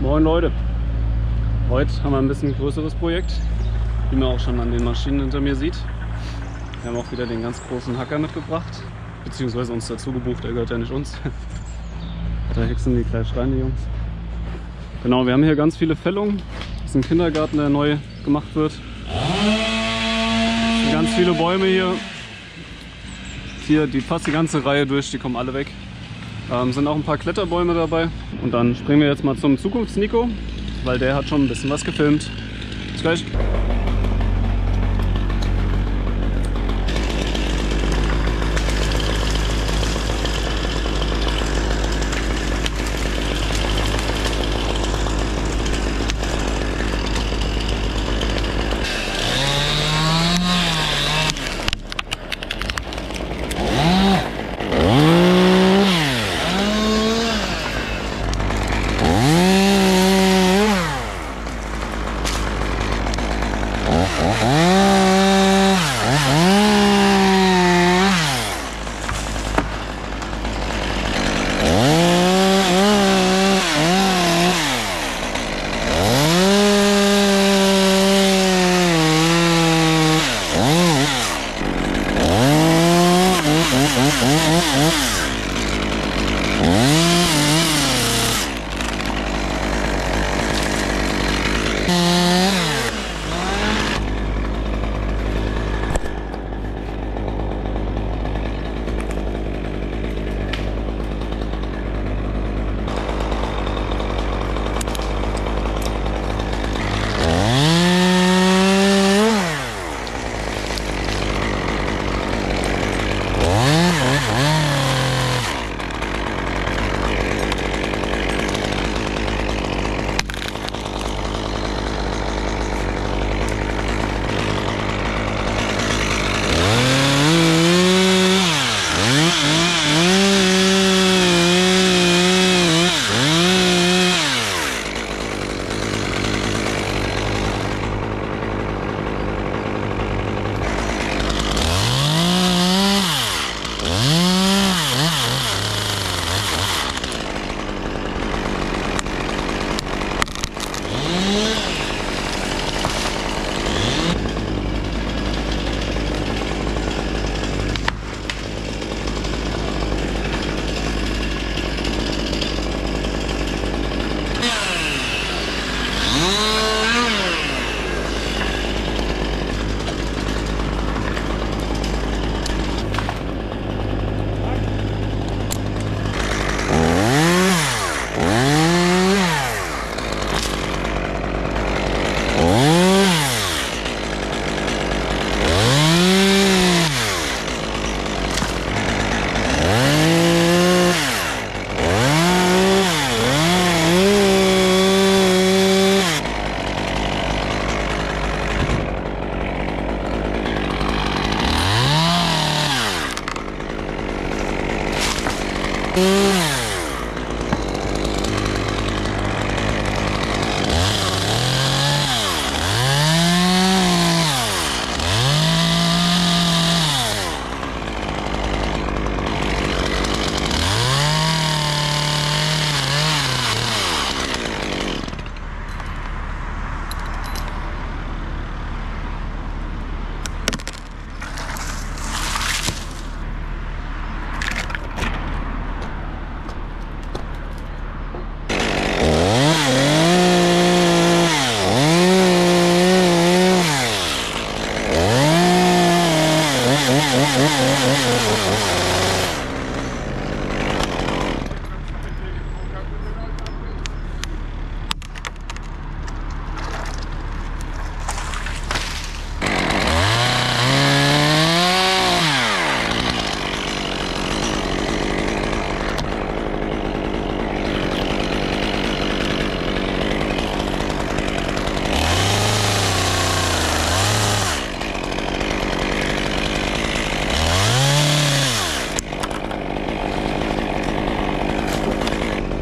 Moin Leute, heute haben wir ein bisschen größeres Projekt, wie man auch schon an den Maschinen hinter mir sieht. Wir haben auch wieder den ganz großen Hacker mitgebracht, beziehungsweise uns dazu gebucht, der gehört ja nicht uns. Da hexen die gleich rein, die Jungs. Genau, wir haben hier ganz viele Fällungen. Das ist ein Kindergarten, der neu gemacht wird. Ganz viele Bäume hier. Hier fast die ganze Reihe durch, die kommen alle weg. Sind auch ein paar Kletterbäume dabei. Und dann springen wir jetzt mal zum Zukunfts-Nico, weil der hat schon ein bisschen was gefilmt. Bis gleich.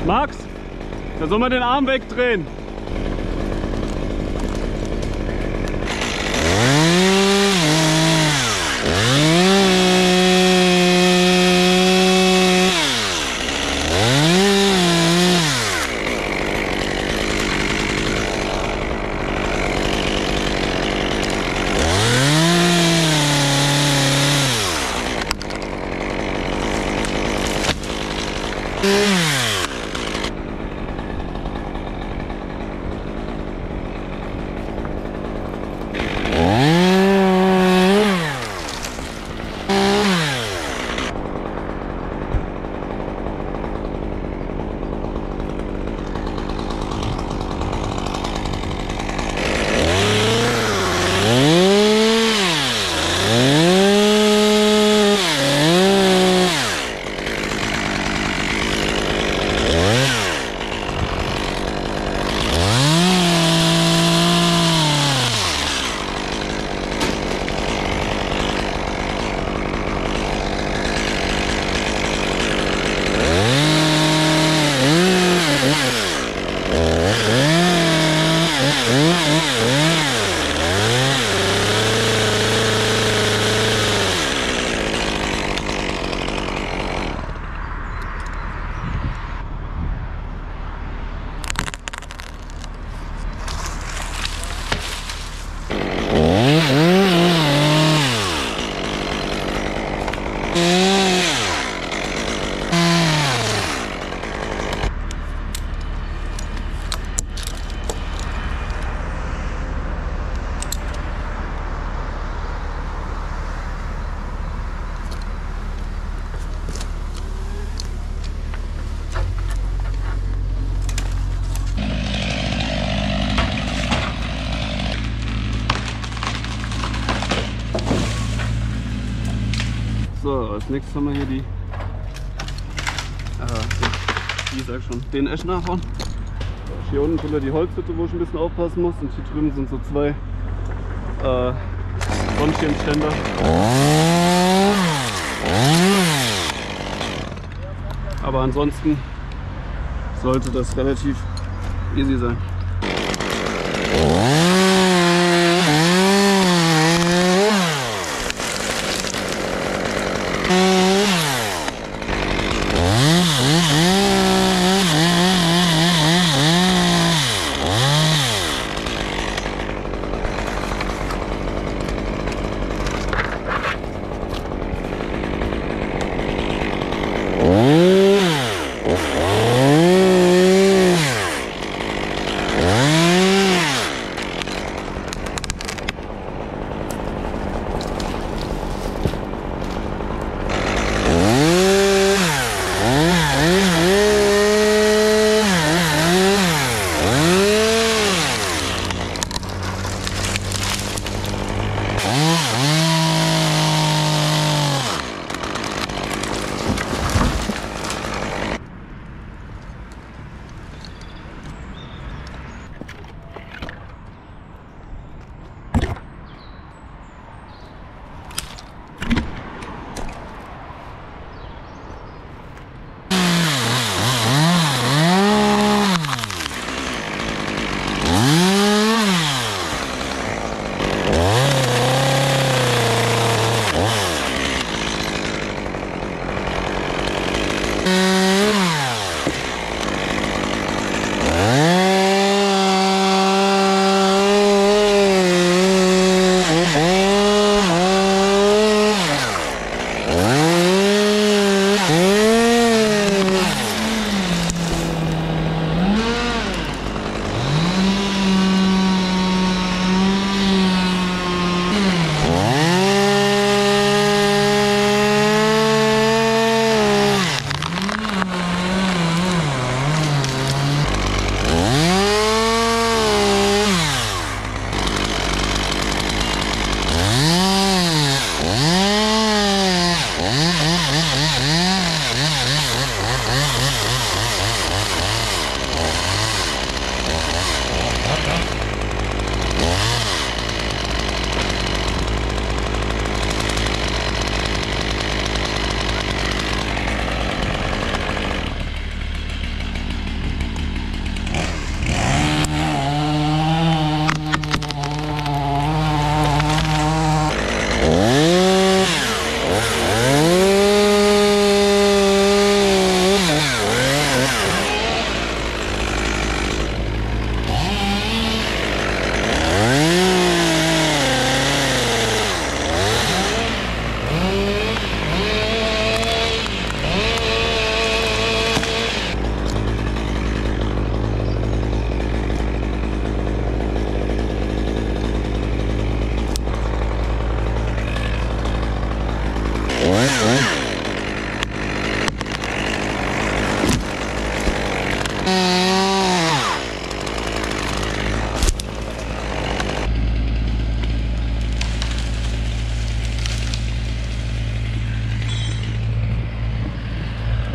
Max, da soll man den Arm wegdrehen. So, als nächstes haben wir hier den Esch nachhauen. Hier unten drunter die Holzhütte, wo ich ein bisschen aufpassen muss. Und hier drüben sind so zwei Sonnenschirmständer. Aber ansonsten sollte das relativ easy sein.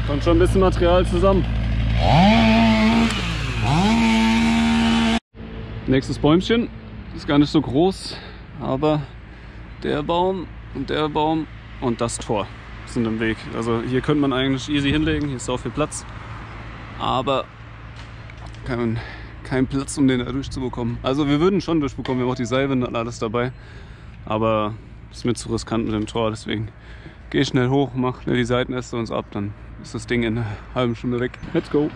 Kommt schon ein bisschen Material zusammen. Nächstes Bäumchen ist gar nicht so groß, aber der Baum und das Tor sind im Weg. Also hier könnte man eigentlich easy hinlegen, hier ist auch viel Platz, aber keinen Platz, um den da durchzubekommen. Also wir würden schon durchbekommen, wir haben auch die Seilwinde und alles dabei. Aber ist mir zu riskant mit dem Tor, deswegen gehe ich schnell hoch, mache schnell die Seitenäste uns ab, dann ist das Ding in einer halben Stunde weg. Let's go!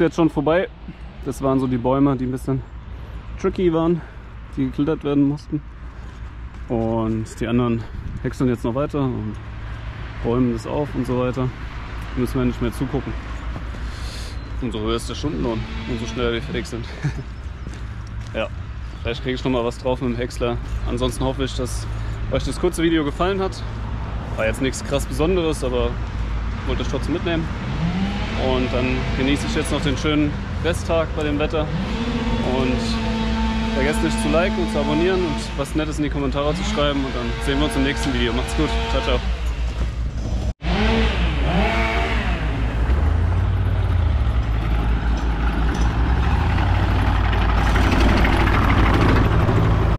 jetzt schon vorbei. Das waren so die Bäume, die ein bisschen tricky waren, die geklettert werden mussten. Und die anderen häckseln jetzt noch weiter und räumen das auf und so weiter. Da müssen wir nicht mehr zugucken. Umso höher ist der Stundenlohn, umso schneller wir fertig sind. Ja, vielleicht kriege ich noch mal was drauf mit dem Häcksler. Ansonsten hoffe ich, dass euch das kurze Video gefallen hat. War jetzt nichts krass Besonderes, aber wollte ich trotzdem mitnehmen. Und dann genieße ich jetzt noch den schönen Resttag bei dem Wetter. Und vergesst nicht zu liken und zu abonnieren und was Nettes in die Kommentare zu schreiben. Und dann sehen wir uns im nächsten Video. Macht's gut. Ciao, ciao.